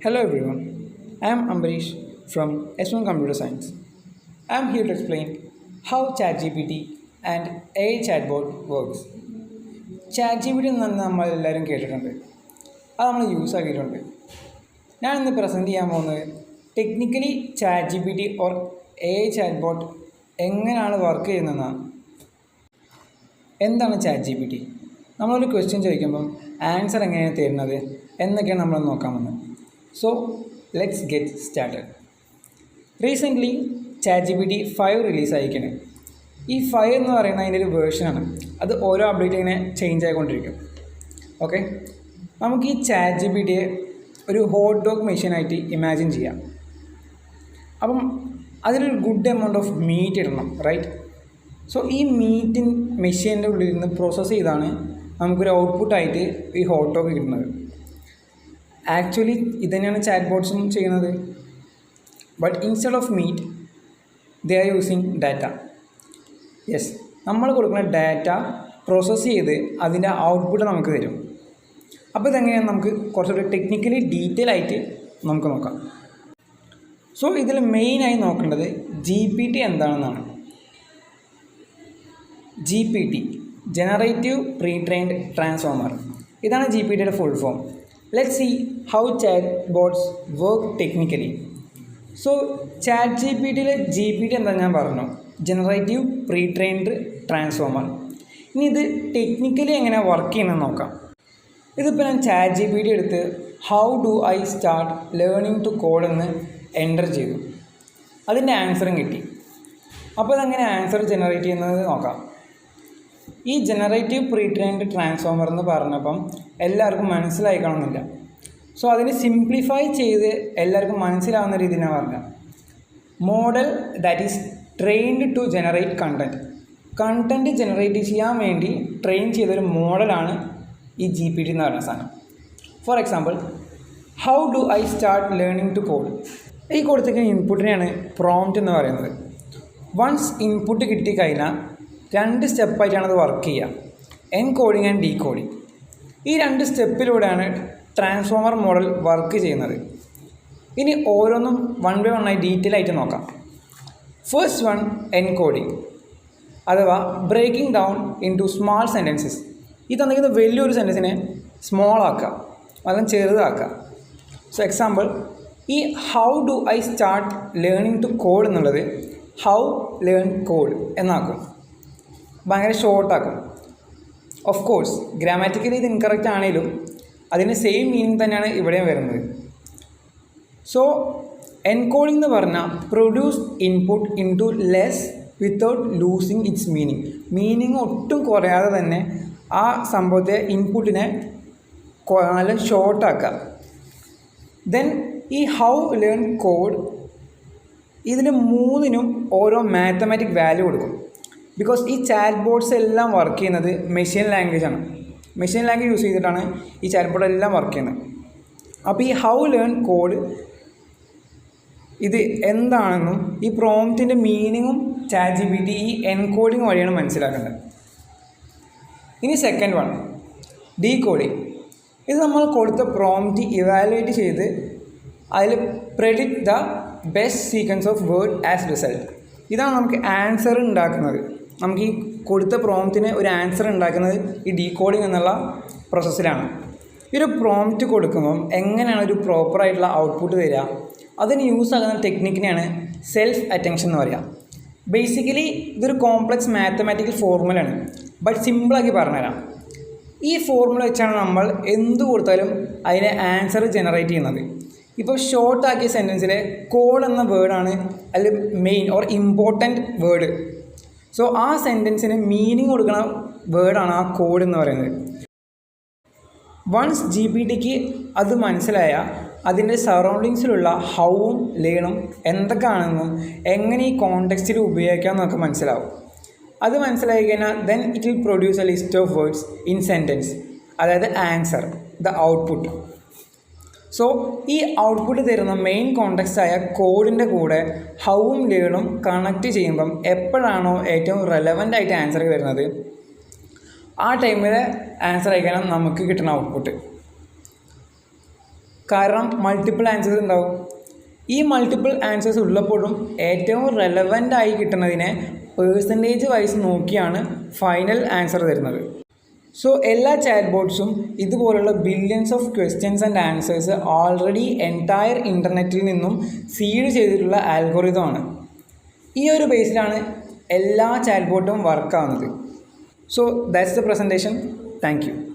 Hello everyone, I am Ambarish from S1 Computer Science. I am here to explain how ChatGPT and AI chatbot works. ChatGPT എന്ന് നമ്മൾ എല്ലാവരും കേട്ടിട്ടുണ്ട്, അത് നമ്മൾ use ആക്കിയിട്ടുണ്ട്. ഞാൻ ഇന്ന് പ്രസൻറ്റ് ചെയ്യാൻ പോകുന്നത് technically ChatGPT or AI chatbot എങ്ങനെയാണ് വർക്ക് ചെയ്യുന്നതെന്നാണ്. എന്താണ് ChatGPT? നമ്മളൊരു ക്വസ്റ്റ്യൻ ചോദിക്കുമ്പം ആൻസർ എങ്ങനെയാണ് തരുന്നത് എന്നൊക്കെയാണ് നമ്മൾ നോക്കാൻ പോകുന്നത്. So let's get started. Recently ChatGPT 5 release ആയിരിക്കുന്നത്. ഈ 5 എന്ന് പറയുന്നത് അതിൻ്റെ ഒരു വേർഷനാണ്. അത് ഓരോ അപ്ഡേറ്റ് ഇങ്ങനെ ചേഞ്ച് ആയിക്കൊണ്ടിരിക്കും. ഓക്കെ, നമുക്ക് ഈ ChatGPTയെ ഒരു ഹോട്ട് ഡോഗ് മെഷീനായിട്ട് ഇമാജിൻ ചെയ്യാം. അപ്പം അതിലൊരു ഗുഡ് എമൗണ്ട് ഓഫ് മീറ്റ് ഇടണം, റൈറ്റ്? സോ ഈ മീറ്റ് മെഷീൻ്റെ ഉള്ളിൽ നിന്ന് പ്രോസസ്സ് ചെയ്താണ് നമുക്കൊരു ഔട്ട്പുട്ടായിട്ട് ഈ ഹോട്ട് ഡോഗ് കിട്ടുന്നത്. ആക്ച്വലി ഇത് തന്നെയാണ് ചാറ്റ് ബോട്ട്സും ചെയ്യുന്നത്. But instead of meet they are using data. Yes, നമ്മൾ കൊടുക്കുന്ന ഡാറ്റ പ്രോസസ്സ് ചെയ്ത് അതിൻ്റെ ഔട്ട്പുട്ട് നമുക്ക് തരും. അപ്പോൾ ഇതെങ്ങനെയാണ് നമുക്ക് കുറച്ചുകൂടി ടെക്നിക്കലി ഡീറ്റെയിൽ ആയിട്ട് നമുക്ക് നോക്കാം. സോ ഇതിൽ മെയിനായി നോക്കേണ്ടത് GPT എന്താണെന്നാണ്. GPT generative pre trained transformer. ഇതാണ് GPTയുടെ full form. Let's see how chatbots work technically. So ChatGPTയിലെ GPT എന്താ ഞാൻ പറഞ്ഞു, ജനറേറ്റീവ് പ്രീ ട്രെയിൻഡ് ട്രാൻസ്ഫോമർ. ഇനി ഇത് ടെക്നിക്കലി എങ്ങനെ വർക്ക് ചെയ്യണമെന്ന് നോക്കാം. ഇതിപ്പോൾ ഞാൻ ChatGPT എടുത്ത് how do I start learning to code എന്ന് എൻ്റർ ചെയ്തു. അതിൻ്റെ ആൻസറും കിട്ടി. അപ്പോൾ ഇതെങ്ങനെ ആൻസർ ജനറേറ്റ് ചെയ്യുന്നത് നോക്കാം. ഈ ജനറേറ്റീവ് പ്രീ ട്രെയിൻഡ് ട്രാൻസ്ഫോമർ എന്ന് പറഞ്ഞപ്പം എല്ലാവർക്കും മനസ്സിലായിക്കണമെന്നില്ല. സോ അതിന് സിംപ്ലിഫൈ ചെയ്ത് എല്ലാവർക്കും മനസ്സിലാവുന്ന രീതിയിൽ ഞാൻ പറഞ്ഞ model that is trained to generate content generate ചെയ്യാൻ വേണ്ടി ട്രെയിൻ ചെയ്തൊരു മോഡലാണ് ഈ GPT എന്ന് പറയുന്ന സാധനം. For example, how do I start learning to code. ഈ കൊടുത്തിരിക്കുന്ന ഇൻപുട്ടിനെയാണ് പ്രോംപ്റ്റ് എന്ന് പറയുന്നത്. വൺസ് ഇൻപുട്ട് കിട്ടിക്കഴിഞ്ഞാൽ 2 സ്റ്റെപ്പായിട്ടാണ് അത് വർക്ക് ചെയ്യുക, എൻകോഡിങ് ആൻഡ് ഡീകോഡിങ്. ഈ 2 സ്റ്റെപ്പിലൂടെയാണ് ട്രാൻസ്ഫോമർ മോഡൽ വർക്ക് ചെയ്യുന്നത്. ഇനി ഓരോന്നും വൺ ബൈ വൺ ആയി ഡീറ്റെയിൽ ആയിട്ട് നോക്കാം. ഫസ്റ്റ് വൺ, എൻകോഡിങ് അഥവാ breaking down into small sentences. ഈ തന്നിരിക്കുന്ന വലിയൊരു സെൻറ്റൻസിനെ സ്മോൾ ആക്കുക, അല്ലെങ്കിൽ ചെറുതാക്കുക. സോ എക്സാമ്പിൾ, ഈ how do I start learning to code എന്നുള്ളത് ഹൗ ലേൺ കോഡ് എന്നാക്കും, ഭയങ്കര ഷോർട്ടാക്കും. ഓഫ് കോഴ്സ് ഗ്രാമാറ്റിക്കലി ഇത് ഇൻകറക്റ്റ് ആണെങ്കിലും അതിന് സെയിം മീനിങ് തന്നെയാണ് ഇവിടെയും വരുന്നത്. സോ എൻകോഡിംഗ് എന്ന് പറഞ്ഞാൽ produce input into less without losing its meaning ഒട്ടും കുറയാതെ തന്നെ ആ സംഭവത്തെ ഇൻപുട്ടിനെ നല്ല ഷോർട്ടാക്കുക. ദെൻ ഈ ഹൗ ലേൺ കോഡ്, ഇതിന് മൂന്നിനും ഓരോ മാത്തമാറ്റിക് വാല്യൂ കൊടുക്കും. ബിക്കോസ് ഈ ചാറ്റ് ബോട്ട്സ് എല്ലാം വർക്ക് ചെയ്യുന്നത് മെഷീൻ ലാംഗ്വേജാണ്. മെഷീൻ ലാംഗ്വേജ് യൂസ് ചെയ്തിട്ടാണ് ഈ ചാറ്റ് ബോട്ട് എല്ലാം വർക്ക് ചെയ്യുന്നത്. അപ്പോൾ ഈ ഹൗ ലേൺ കോഡ് ഇത് എന്താണെന്നും ഈ പ്രോംപ്റ്റിൻ്റെ മീനിങ്ങും ChatGPT ഈ എൻകോഡിങ് വഴിയാണ് മനസ്സിലാക്കേണ്ടത്. ഇനി സെക്കൻഡ് വൺ, ഡീകോഡിങ്. ഇത് നമ്മൾ കൊടുത്ത പ്രോംപ്റ്റ് ഇവാലുവേറ്റ് ചെയ്ത് അതിൽ predict the best sequence of word as result. ഇതാണ് നമുക്ക് ആൻസർ ഉണ്ടാക്കുന്നത്. നമുക്ക് ഈ കൊടുത്ത പ്രോംപ്റ്റിന് ഒരു ആൻസർ ഉണ്ടാക്കുന്നത് ഈ ഡീകോഡിങ് എന്നുള്ള പ്രോസസ്സിലാണ്. ഈ ഒരു പ്രോംപ്റ്റ് കൊടുക്കുമ്പം എങ്ങനെയാണ് ഒരു പ്രോപ്പറായിട്ടുള്ള ഔട്ട്പുട്ട് തരിക, അതിന് യൂസ് ആകുന്ന ടെക്നിക്കിനെയാണ് സെൽഫ് അറ്റൻഷൻ എന്ന് പറയുക. ബേസിക്കലി ഇതൊരു കോംപ്ലക്സ് മാത്തമാറ്റിക്കൽ ഫോർമുലയാണ്. ബട്ട് സിമ്പിളാക്കി പറഞ്ഞുതരാം. ഈ ഫോർമുല വെച്ചാണ് നമ്മൾ എന്ത് കൊടുത്താലും അതിനെ ആൻസർ ജനറേറ്റ് ചെയ്യുന്നത്. ഇപ്പോൾ ഷോർട്ടാക്കിയ സെൻറ്റൻസിലെ കോഡ് എന്ന വേർഡാണ് അതിൽ main or important word. So ആ സെൻറ്റൻസിന് മീനിങ് കൊടുക്കുന്ന വേർഡാണ് ആ കോഡ് എന്ന് പറയുന്നത്. വൺസ് GPTക്ക് അത് മനസ്സിലായ അതിൻ്റെ സറൗണ്ടിങ്സിലുള്ള ഹൗവും ലേണും എന്തൊക്കെയാണെന്നും എങ്ങനെ ഈ കോണ്ടെക്സ്റ്റിൽ ഉപയോഗിക്കാമെന്നൊക്കെ മനസ്സിലാവും. അത് മനസ്സിലായി കഴിഞ്ഞാൽ then it will produce A list of words in sentence, അതായത് ആൻസർ, ദ ഔട്ട്പുട്ട്. സോ ഈ ഔട്ട്പുട്ട് തരുന്ന മെയിൻ കോണ്ടെക്സ്റ്റ് ആയ കോഡിൻ്റെ കൂടെ ഹൗവും ലേണും കണക്റ്റ് ചെയ്യുമ്പം എപ്പോഴാണോ ഏറ്റവും റെലവൻ്റ് ആയിട്ട് ആൻസർ വരുന്നത് ആ ടൈമിൽ ആൻസർ അയക്കണം നമുക്ക് കിട്ടുന്ന ഔട്ട്പുട്ട്. കാരണം മൾട്ടിപ്പിൾ ആൻസേഴ്സ് ഉണ്ടാവും. ഈ മൾട്ടിപ്പിൾ ആൻസേഴ്സ് ഉള്ളപ്പോഴും ഏറ്റവും റെലവൻ്റ് ആയി കിട്ടുന്നതിനെ പേഴ്സൻറ്റേജ് വൈസ് നോക്കിയാണ് ഫൈനൽ ആൻസർ തരുന്നത്. സോ എല്ലാ ചാറ്റ് ബോട്ട്സും ഇതുപോലുള്ള billions of questions and answers already entire ഇൻ്റർനെറ്റിൽ നിന്നും സീഡ് ചെയ്തിട്ടുള്ള ആൽഗോറിതമാണ്. ഈ ഒരു ബേസിലാണ് എല്ലാ ചാറ്റ് ബോട്ടും വർക്കാവുന്നത്. So that's the presentation. Thank U.